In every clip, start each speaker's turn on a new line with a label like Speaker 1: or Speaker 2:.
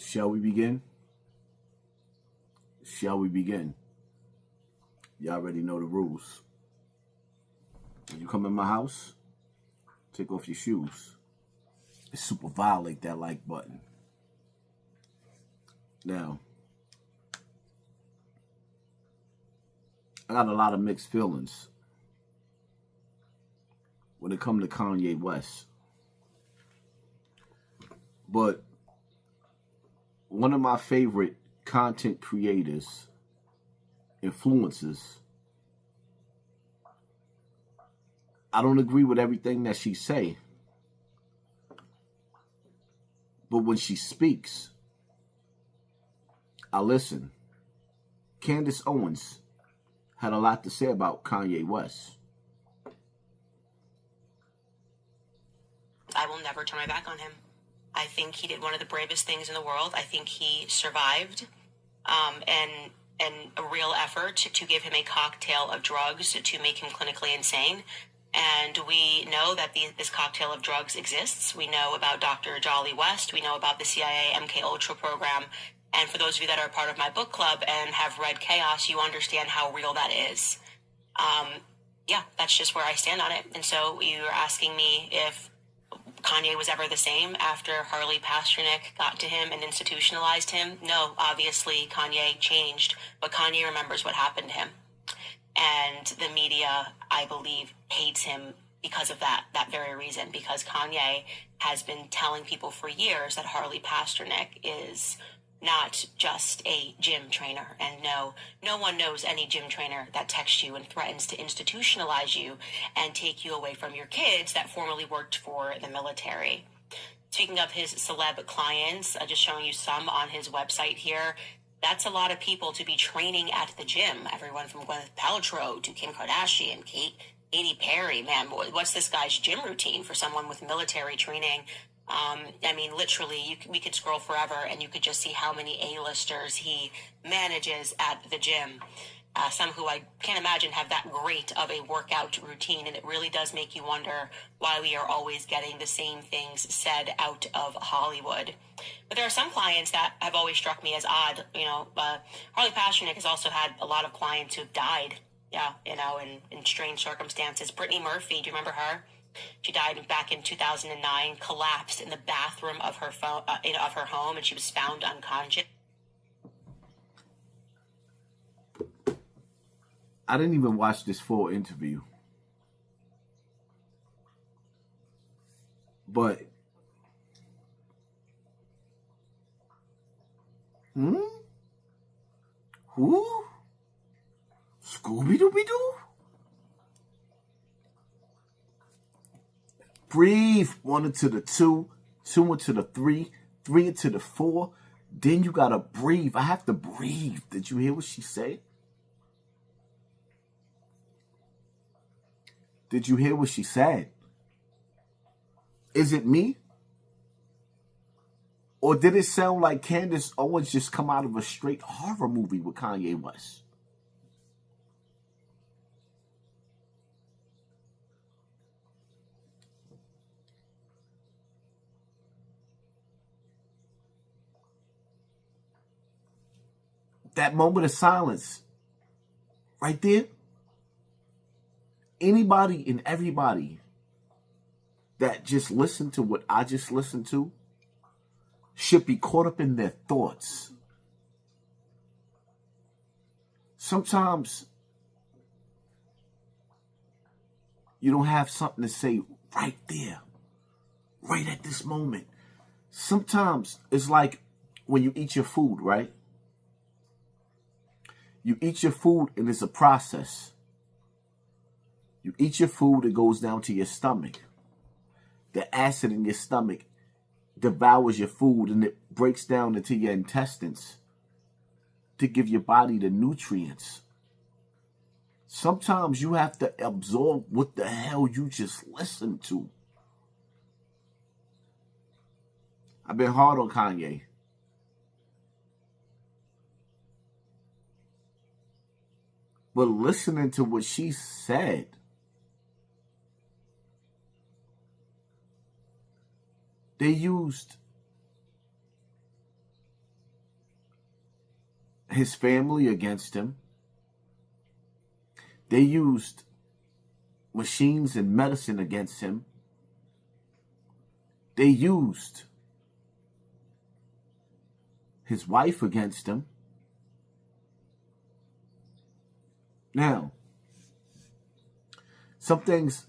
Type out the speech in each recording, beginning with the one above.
Speaker 1: Shall we begin? Shall we begin? Y'all already know the rules. When you come in my house, take off your shoes. It's super violate that like button. Now, I got a lot of mixed feelings when it comes to Kanye West. But one of my favorite content creators, influencers, I don't agree with everything that she say, but when she speaks, I listen. Candace Owens had a lot to say about Kanye West.
Speaker 2: I will never turn my back on him. I think he did one of the bravest things in the world. I think he survived, and a real effort to give him a cocktail of drugs to make him clinically insane. And we know that this cocktail of drugs exists. We know about Dr. Jolly West. We know about the CIA MK Ultra program. And for those of you that are part of my book club and have read Chaos, you understand how real that is. Yeah, that's just where I stand on it. And so you're asking me if Kanye was ever the same after Harley Pasternak got to him and institutionalized him. No, obviously Kanye changed, but Kanye remembers what happened to him. And the media, I believe, hates him because of that very reason, because Kanye has been telling people for years that Harley Pasternak is not just a gym trainer. And no one knows any gym trainer that texts you and threatens to institutionalize you and take you away from your kids that formerly worked for the military. Speaking of his celeb clients, just showing you some on his website here. That's a lot of people to be training at the gym. Everyone from Gwyneth Paltrow to Kim Kardashian, Katy Perry. Man, what's this guy's gym routine for someone with military training? I mean, literally, we could scroll forever and you could just see how many A-listers he manages at the gym. Some who I can't imagine have that great of a workout routine, and it really does make you wonder why we are always getting the same things said out of Hollywood. But there are some clients that have always struck me as odd. Harley Pasternak has also had a lot of clients who have died, in strange circumstances. Brittany Murphy, do you remember her? She died back in 2009, collapsed in the bathroom of her home, and she was found unconscious.
Speaker 1: I didn't even watch this full interview. But who? Scooby-Dooby-Doo? Breathe 1 into the 2, 2 into the 3, 3 into the 4. Then you gotta breathe. I have to breathe. Did you hear what she said? Did you hear what she said? Is it me? Or did it sound like Candace Owens just come out of a straight horror movie with Kanye West? That moment of silence right there. Anybody and everybody that just listened to what I just listened to should be caught up in their thoughts. Sometimes you don't have something to say right there, right at this moment. Sometimes it's like when you eat your food, right? You eat your food and it's a process. You eat your food, it goes down to your stomach. The acid in your stomach devours your food and it breaks down into your intestines to give your body the nutrients. Sometimes you have to absorb what the hell you just listened to. I've been hard on Kanye. But listening to what she said, they used his family against him. They used machines and medicine against him. They used his wife against him. Now, some things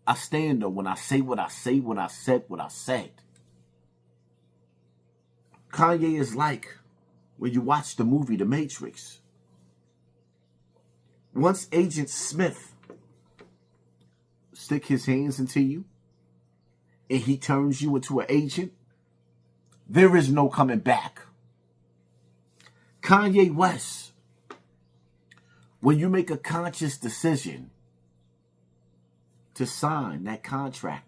Speaker 1: I stand on when I say what I say, when I said what I said. Kanye is like when you watch the movie The Matrix. Once Agent Smith stick his hands into you and he turns you into an agent, there is no coming back. Kanye West, when you make a conscious decision to sign that contract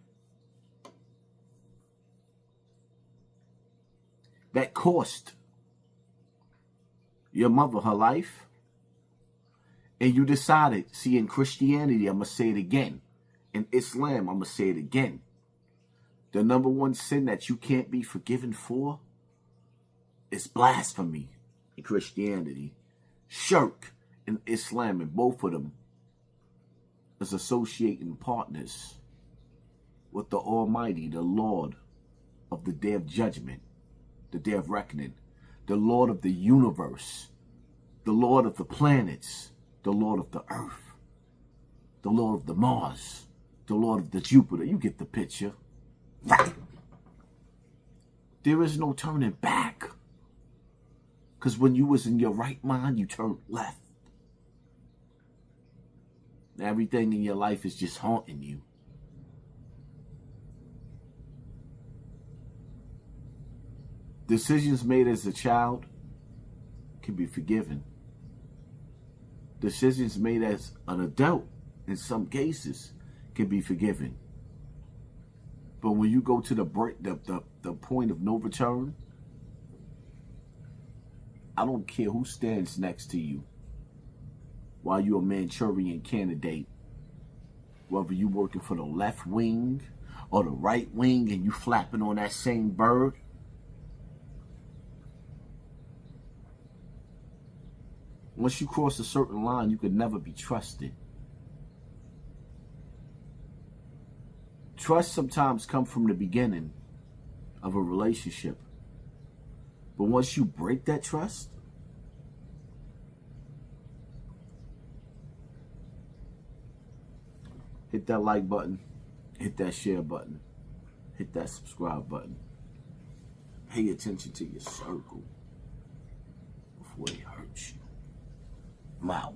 Speaker 1: that cost your mother her life, and you decided, see, in Christianity, I'm going to say it again. In Islam, I'm going to say it again. The number one sin that you can't be forgiven for is blasphemy in Christianity. Shirk in Islam, and both of them is associating partners with the Almighty, the Lord of the Day of Judgment, the Day of Reckoning, the Lord of the universe, the Lord of the planets, the Lord of the Earth, the Lord of the Mars, the Lord of the Jupiter. You get the picture. Right. There is no turning back. Because when you was in your right mind, you turned left. Everything in your life is just haunting you. Decisions made as a child can be forgiven. Decisions made as an adult, in some cases, can be forgiven. But when you go to the point of no return, I don't care who stands next to you while you're a Manchurian candidate, whether you're working for the left wing or the right wing and you flapping on that same bird. Once you cross a certain line, you could never be trusted. Trust sometimes comes from the beginning of a relationship. But once you break that trust, hit that like button, hit that share button, hit that subscribe button. Pay attention to your circle before it hurts you. I'm out.